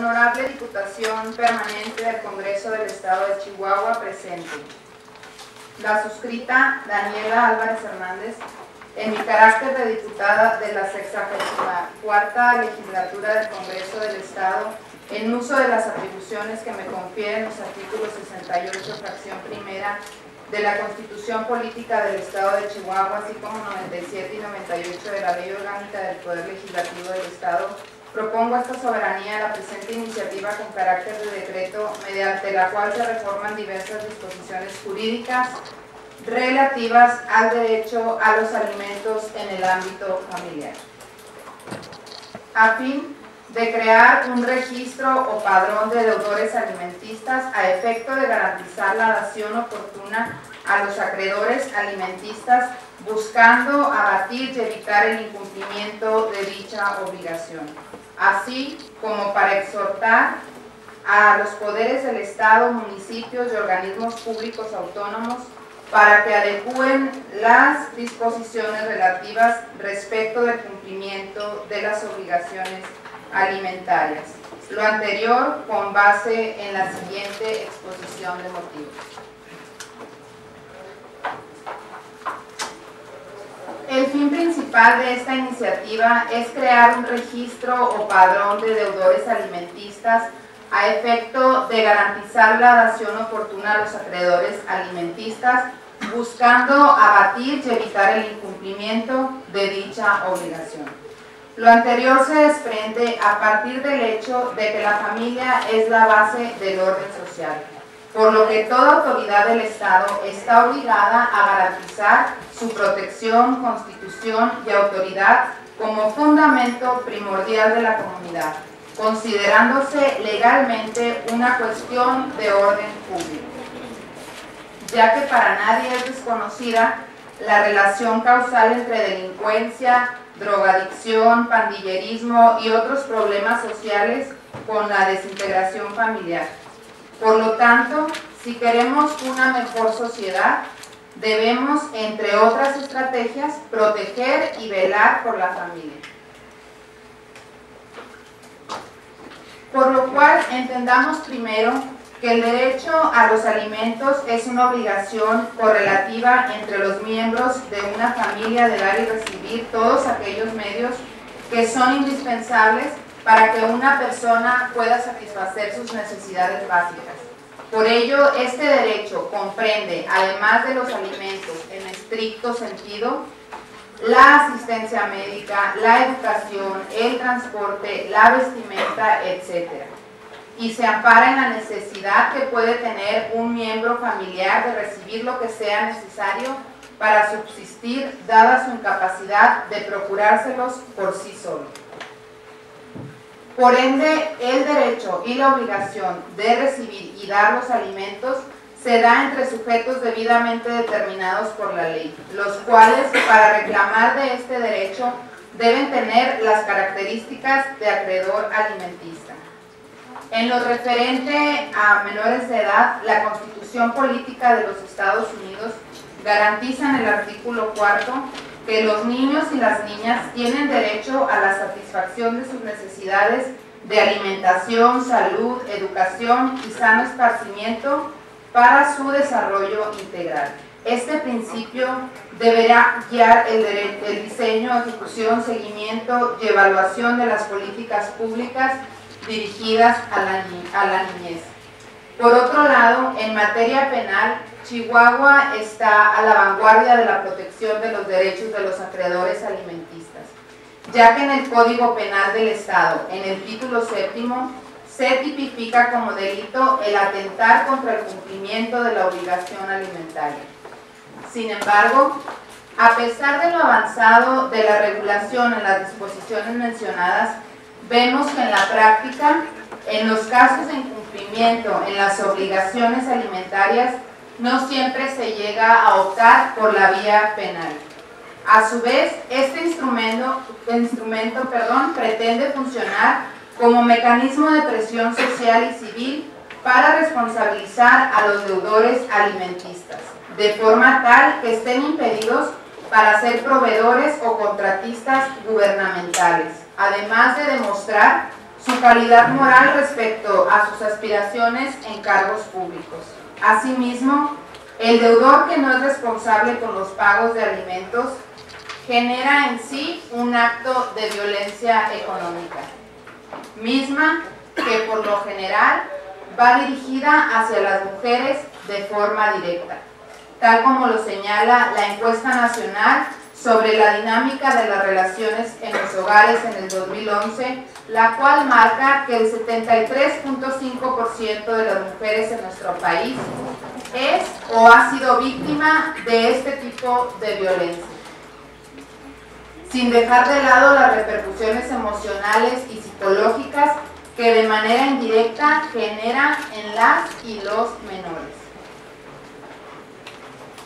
Honorable Diputación Permanente del Congreso del Estado de Chihuahua presente. La suscrita Daniela Álvarez Hernández, en mi carácter de diputada de la 64ª Legislatura del Congreso del Estado, en uso de las atribuciones que me confieren los artículos 68, fracción primera, de la Constitución Política del Estado de Chihuahua, así como 97 y 98 de la Ley Orgánica del Poder Legislativo del Estado, propongo a esta soberanía la presente iniciativa con carácter de decreto, mediante la cual se reforman diversas disposiciones jurídicas relativas al derecho a los alimentos en el ámbito familiar, a fin de crear un registro o padrón de deudores alimentistas a efecto de garantizar la dación oportuna a los acreedores alimentistas, buscando abatir y evitar el incumplimiento de dicha obligación, así como para exhortar a los poderes del Estado, municipios y organismos públicos autónomos para que adecúen las disposiciones relativas respecto del cumplimiento de las obligaciones alimentarias. Lo anterior con base en la siguiente exposición de motivos. El fin principal de esta iniciativa es crear un registro o padrón de deudores alimentistas a efecto de garantizar la dación oportuna a los acreedores alimentistas, buscando abatir y evitar el incumplimiento de dicha obligación. Lo anterior se desprende a partir del hecho de que la familia es la base del orden social, por lo que toda autoridad del Estado está obligada a garantizar su protección, constitución y autoridad como fundamento primordial de la comunidad, considerándose legalmente una cuestión de orden público, ya que para nadie es desconocida la relación causal entre delincuencia, drogadicción, pandillerismo y otros problemas sociales con la desintegración familiar. Por lo tanto, si queremos una mejor sociedad, debemos, entre otras estrategias, proteger y velar por la familia. Por lo cual, entendamos primero que el derecho a los alimentos es una obligación correlativa entre los miembros de una familia de dar y recibir todos aquellos medios que son indispensables para que una persona pueda satisfacer sus necesidades básicas. Por ello, este derecho comprende, además de los alimentos en estricto sentido, la asistencia médica, la educación, el transporte, la vestimenta, etc. Y se ampara en la necesidad que puede tener un miembro familiar de recibir lo que sea necesario para subsistir, dada su incapacidad de procurárselos por sí solo. Por ende, el derecho y la obligación de recibir y dar los alimentos se da entre sujetos debidamente determinados por la ley, los cuales, para reclamar de este derecho, deben tener las características de acreedor alimentista. En lo referente a menores de edad, la Constitución Política de los Estados Unidos garantiza en el artículo 4 que los niños y las niñas tienen derecho a la satisfacción de sus necesidades de alimentación, salud, educación y sano esparcimiento para su desarrollo integral. Este principio deberá guiar el diseño, ejecución, seguimiento y evaluación de las políticas públicas dirigidas a la niñez. Por otro lado, en materia penal, Chihuahua está a la vanguardia de la protección de los derechos de los acreedores alimentistas, ya que en el Código Penal del Estado, en el título 7º, se tipifica como delito el atentar contra el cumplimiento de la obligación alimentaria. Sin embargo, a pesar de lo avanzado de la regulación en las disposiciones mencionadas, vemos que en la práctica, en los casos de incumplimiento en las obligaciones alimentarias, no siempre se llega a optar por la vía penal. A su vez, este instrumento pretende funcionar como mecanismo de presión social y civil para responsabilizar a los deudores alimentistas, de forma tal que estén impedidos para ser proveedores o contratistas gubernamentales, además de demostrar su calidad moral respecto a sus aspiraciones en cargos públicos. Asimismo, el deudor que no es responsable con los pagos de alimentos genera en sí un acto de violencia económica, misma que por lo general va dirigida hacia las mujeres de forma directa, tal como lo señala la encuesta nacional sobre la dinámica de las relaciones en los hogares en el 2011, la cual marca que el 73.5% de las mujeres en nuestro país es o ha sido víctima de este tipo de violencia, sin dejar de lado las repercusiones emocionales y psicológicas que de manera indirecta genera en las y los menores.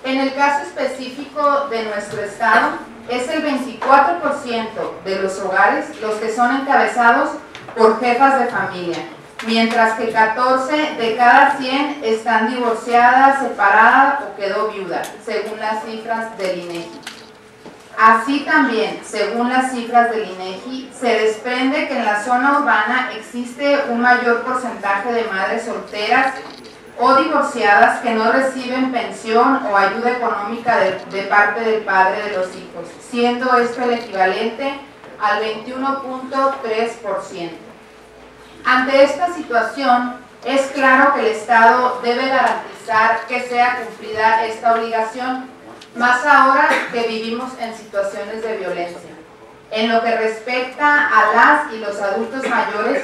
En el caso específico de nuestro estado, es el 24% de los hogares los que son encabezados por jefas de familia, mientras que 14 de cada 100 están divorciadas, separadas o quedó viuda, según las cifras del INEGI. Así también, según las cifras del INEGI, se desprende que en la zona urbana existe un mayor porcentaje de madres solteras o divorciadas que no reciben pensión o ayuda económica de parte del padre de los hijos, siendo esto el equivalente al 21.3%. Ante esta situación, es claro que el Estado debe garantizar que sea cumplida esta obligación, más ahora que vivimos en situaciones de violencia. En lo que respecta a las y los adultos mayores,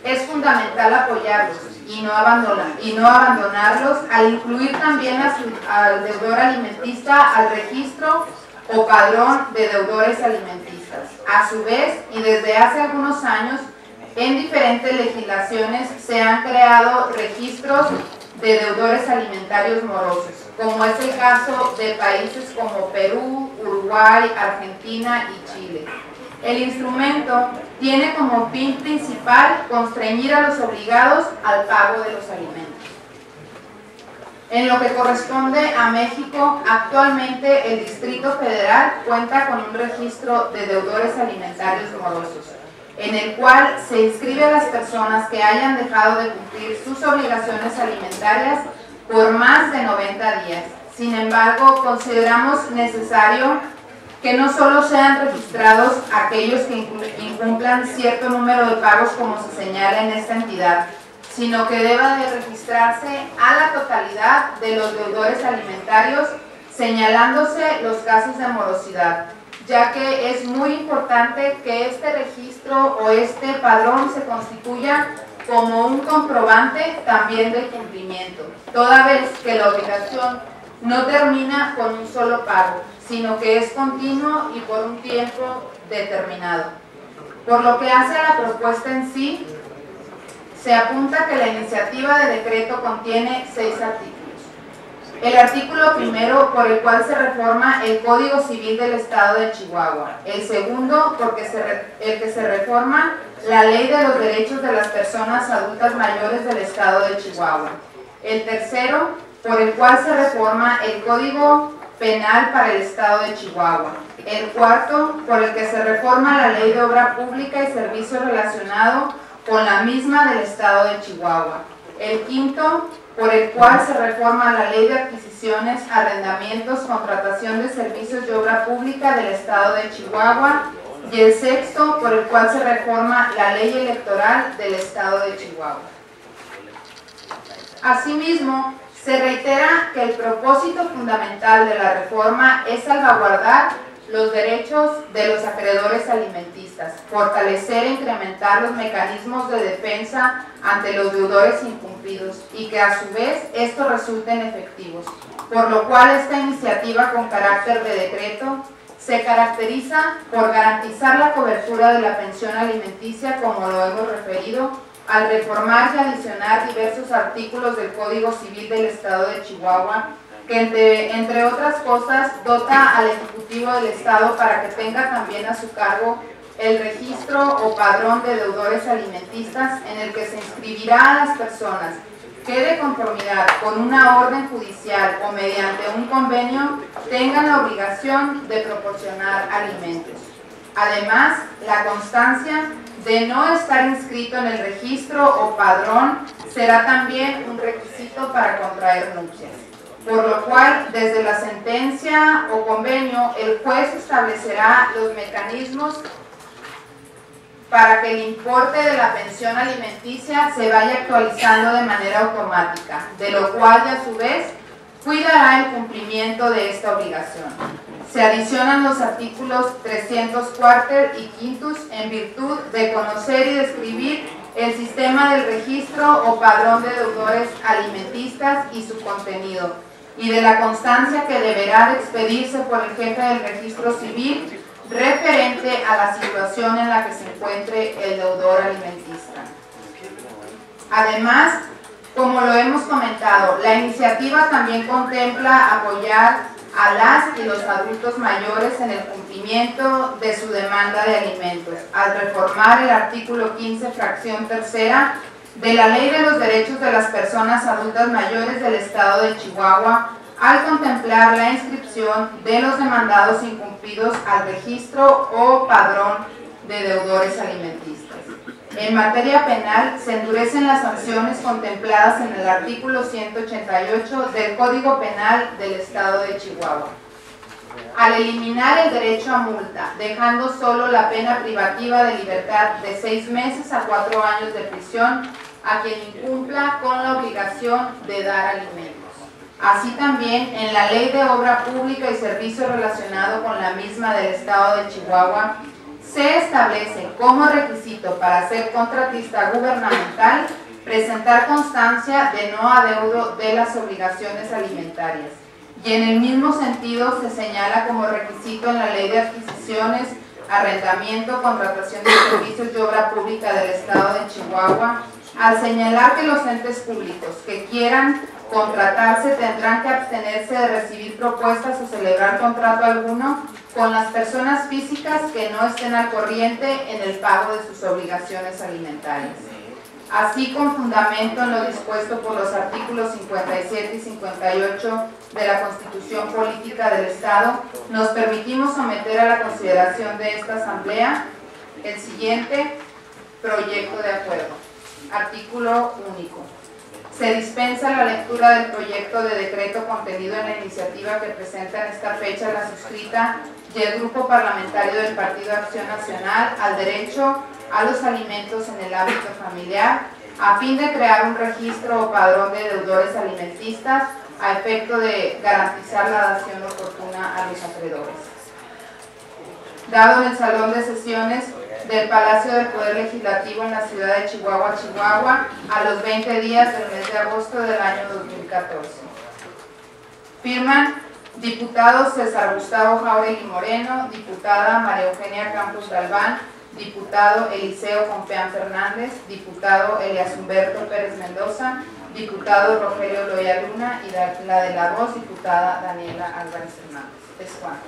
es fundamental apoyarlos y no abandonarlos, al incluir también al deudor alimentista al registro o padrón de deudores alimentistas. A su vez, y desde hace algunos años, en diferentes legislaciones se han creado registros de deudores alimentarios morosos, como es el caso de países como Perú, Uruguay, Argentina y Chile. El instrumento tiene como fin principal constreñir a los obligados al pago de los alimentos. En lo que corresponde a México, actualmente el Distrito Federal cuenta con un registro de deudores alimentarios morosos, en el cual se inscribe a las personas que hayan dejado de cumplir sus obligaciones alimentarias por más de 90 días. Sin embargo, consideramos necesario que no solo sean registrados aquellos que incumplan cierto número de pagos como se señala en esta entidad, sino que deba de registrarse a la totalidad de los deudores alimentarios, señalándose los casos de morosidad, ya que es muy importante que este registro o este padrón se constituya como un comprobante también del cumplimiento, toda vez que la obligación no termina con un solo pago, sino que es continuo y por un tiempo determinado. Por lo que hace a la propuesta en sí, se apunta que la iniciativa de decreto contiene 6 artículos. El artículo primero, por el cual se reforma el Código Civil del Estado de Chihuahua. El segundo, el que se reforma la Ley de los Derechos de las Personas Adultas Mayores del Estado de Chihuahua. El tercero, por el cual se reforma el Código Penal para el Estado de Chihuahua. El cuarto, por el que se reforma la Ley de Obra Pública y Servicios relacionado con la misma del Estado de Chihuahua. El quinto, por el cual se reforma la Ley de Adquisiciones, Arrendamientos, Contratación de Servicios de Obra Pública del Estado de Chihuahua. Y el sexto, por el cual se reforma la Ley Electoral del Estado de Chihuahua. Asimismo, se reitera que el propósito fundamental de la reforma es salvaguardar los derechos de los acreedores alimentistas, fortalecer e incrementar los mecanismos de defensa ante los deudores incumplidos y que a su vez estos resulten efectivos, por lo cual esta iniciativa con carácter de decreto se caracteriza por garantizar la cobertura de la pensión alimenticia, como lo hemos referido, al reformar y adicionar diversos artículos del Código Civil del Estado de Chihuahua, que entre otras cosas dota al Ejecutivo del Estado para que tenga también a su cargo el registro o padrón de deudores alimentistas, en el que se inscribirá a las personas que de conformidad con una orden judicial o mediante un convenio tengan la obligación de proporcionar alimentos. Además, la constancia de no estar inscrito en el registro o padrón será también un requisito para contraer nupcias, por lo cual desde la sentencia o convenio el juez establecerá los mecanismos para que el importe de la pensión alimenticia se vaya actualizando de manera automática, de lo cual y a su vez cuidará el cumplimiento de esta obligación. Se adicionan los artículos 300 cuarter y quintus en virtud de conocer y describir el sistema del registro o padrón de deudores alimentistas y su contenido, y de la constancia que deberá de expedirse por el jefe del registro civil referente a la situación en la que se encuentre el deudor alimentista. Además, como lo hemos comentado, la iniciativa también contempla apoyar a las y los adultos mayores en el cumplimiento de su demanda de alimentos, al reformar el artículo 15, fracción tercera, de la Ley de los Derechos de las Personas Adultas Mayores del Estado de Chihuahua, al contemplar la inscripción de los demandados incumplidos al registro o padrón de deudores alimentistas. En materia penal, se endurecen las sanciones contempladas en el artículo 188 del Código Penal del Estado de Chihuahua. Al eliminar el derecho a multa, dejando solo la pena privativa de libertad de 6 meses a 4 años de prisión a quien incumpla con la obligación de dar alimentos. Así también, en la Ley de Obra Pública y Servicio relacionado con la misma del Estado de Chihuahua, se establece como requisito para ser contratista gubernamental presentar constancia de no adeudo de las obligaciones alimentarias. Y en el mismo sentido se señala como requisito en la Ley de Adquisiciones, Arrendamiento, Contratación de Servicios de Obra Pública del Estado de Chihuahua, al señalar que los entes públicos que quieran contratarse tendrán que abstenerse de recibir propuestas o celebrar contrato alguno con las personas físicas que no estén al corriente en el pago de sus obligaciones alimentarias. Así, con fundamento en lo dispuesto por los artículos 57 y 58 de la Constitución Política del Estado, nos permitimos someter a la consideración de esta Asamblea el siguiente proyecto de acuerdo. Artículo único. Se dispensa la lectura del proyecto de decreto contenido en la iniciativa que presenta en esta fecha la suscrita y el Grupo Parlamentario del Partido Acción Nacional al derecho a los alimentos en el ámbito familiar, a fin de crear un registro o padrón de deudores alimentistas a efecto de garantizar la dación oportuna a los acreedores. Dado en el Salón de Sesiones del Palacio del Poder Legislativo en la ciudad de Chihuahua, Chihuahua, a los 20 días del mes de agosto del año 2014. Firman diputado César Gustavo Jáuregui Moreno, diputada María Eugenia Campos Galván, diputado Eliseo Compeán Fernández, diputado Elias Humberto Pérez Mendoza, diputado Rogelio Loya Luna y la de la voz, diputada Daniela Álvarez Hernández. Es cuanto.